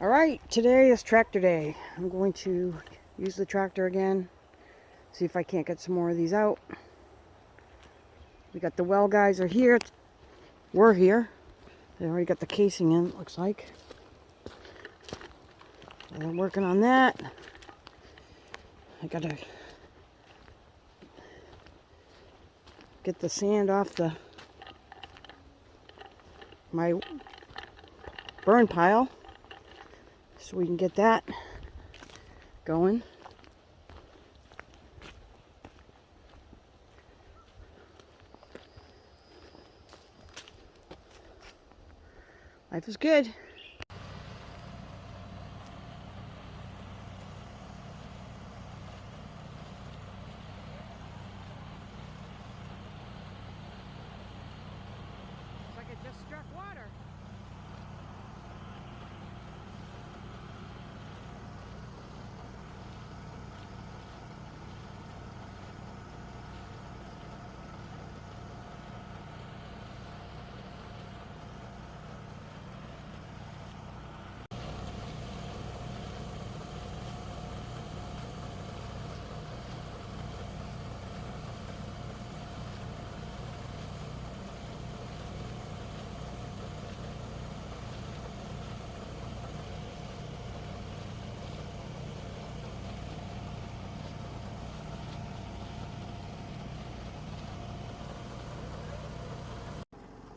Alright, today is tractor day. I'm going to use the tractor again, see if I can't get some more of these out. We got the well guys are here. We're here. They already got the casing in, it looks like. And I'm working on that. I gotta get the sand off my burn pile so we can get that going. Life is good. Looks like it just struck water.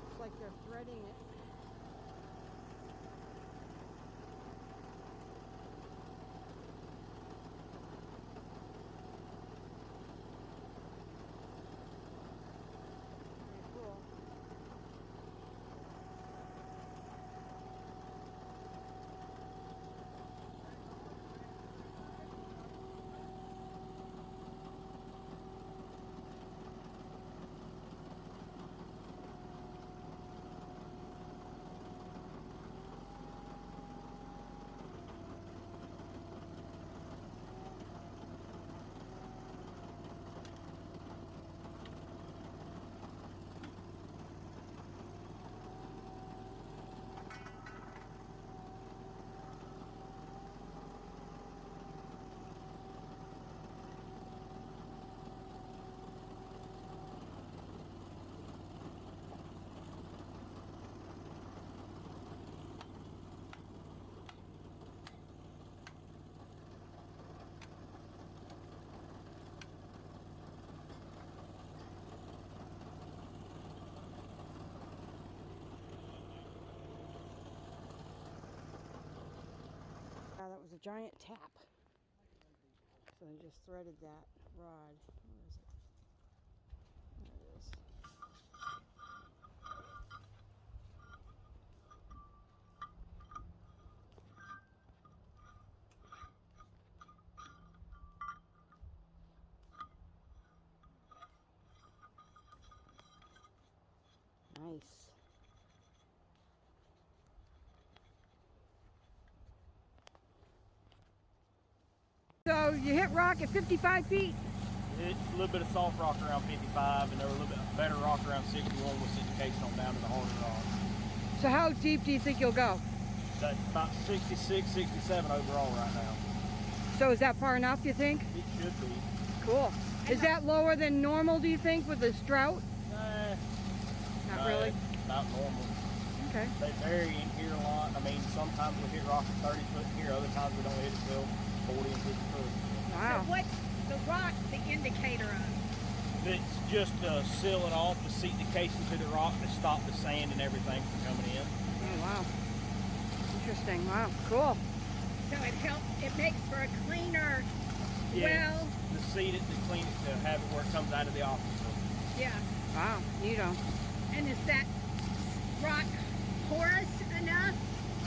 Looks like they're threading it. Very cool. That was a giant tap. So they just threaded that rod. Where is it? There it is. Nice. So you hit rock at 55 feet? Hit a little bit of soft rock around 55, and there were a little bit better rock around 61 with syndication on down to the harder rock. So how deep do you think you'll go? That's about 66, 67 overall right now. So is that far enough, you think? It should be. Cool. Is that lower than normal, do you think, with this drought? Not really? About normal. Okay. They vary in here a lot. I mean, sometimes we hit rock at 30 foot here, other times we don't hit it till 40 and 50 foot. Wow. So what's the rock the indicator of? It's just to seal it off, to seat the casing to the rock, to stop the sand and everything from coming in. Oh, wow. Interesting. Wow. Cool. So it makes for a cleaner well. To seat it, to clean it, to have it where it comes out of the office. Yeah. Wow. Neato. And is that rock porous enough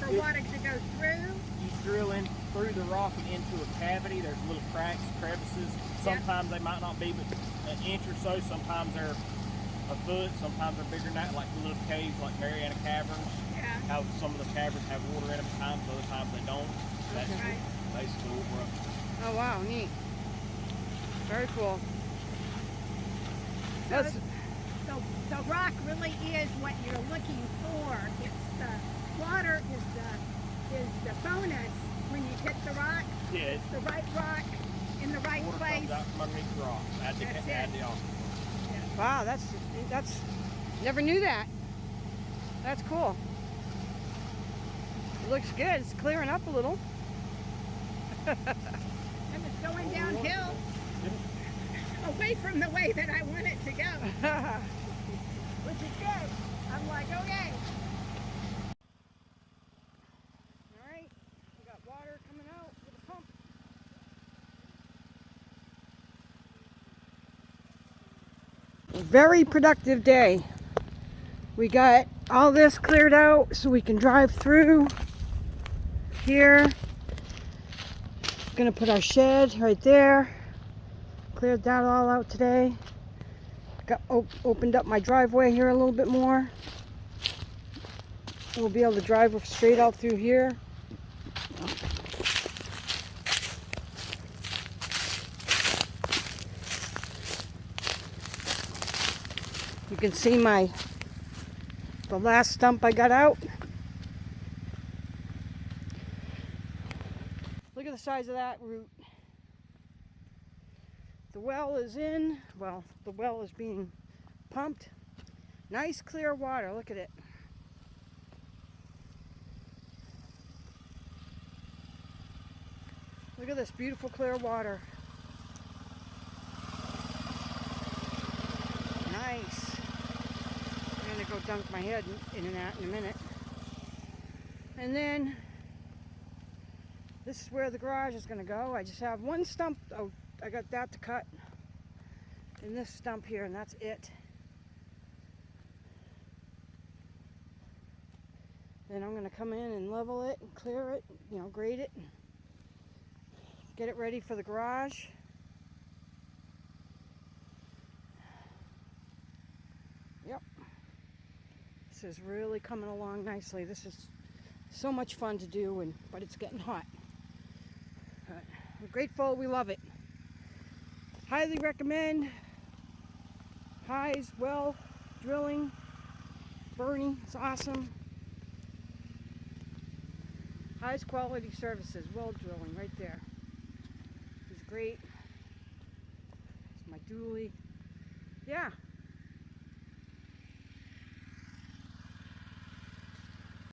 for water to go through? You drill in through the rock and into a cavity. There's little cracks, crevices. Sometimes they might not be but an inch or so. Sometimes they're a foot. Sometimes they're bigger than that, like the little caves, like Mariana Caverns. Yeah. How some of the caverns have water in them at times, other times they don't. That's Right. basically what we're up to. Oh, wow. Neat. Very cool. So, so rock really is what you're looking for. It's the water is the a bonus when you hit the rock, Yeah, it's the right rock in the right water place. comes out from underneath the rock. Add the, That's add it. the oxygen. Wow, that's never knew that. That's cool. It looks good. It's clearing up a little. And it's going downhill away from the way that I want it to go. Which is good. I'm like, okay. All right, we got water coming out with a pump. A very productive day. We got all this cleared out so we can drive through here. Gonna put our shed right there. Cleared that all out today. Got opened up my driveway here a little bit more. We'll be able to drive straight out through here. You can see the last stump I got out. Look at the size of that root. The well is in. Well, the well is being pumped. Nice clear water. Look at it. Look at this beautiful clear water. Nice. I'm gonna go dunk my head in that in a minute. And then this is where the garage is gonna go. I just have one stump. Oh, I got that to cut. And this stump here, and that's it. Then I'm gonna come in and level it and clear it, grade it. Get it ready for the garage. Yep. This is really coming along nicely. This is so much fun to do, but it's getting hot. We're grateful, we love it. Highly recommend High's well drilling. Bernie, it's awesome. High's quality services, well drilling right there. He's great. It's my dually. Yeah.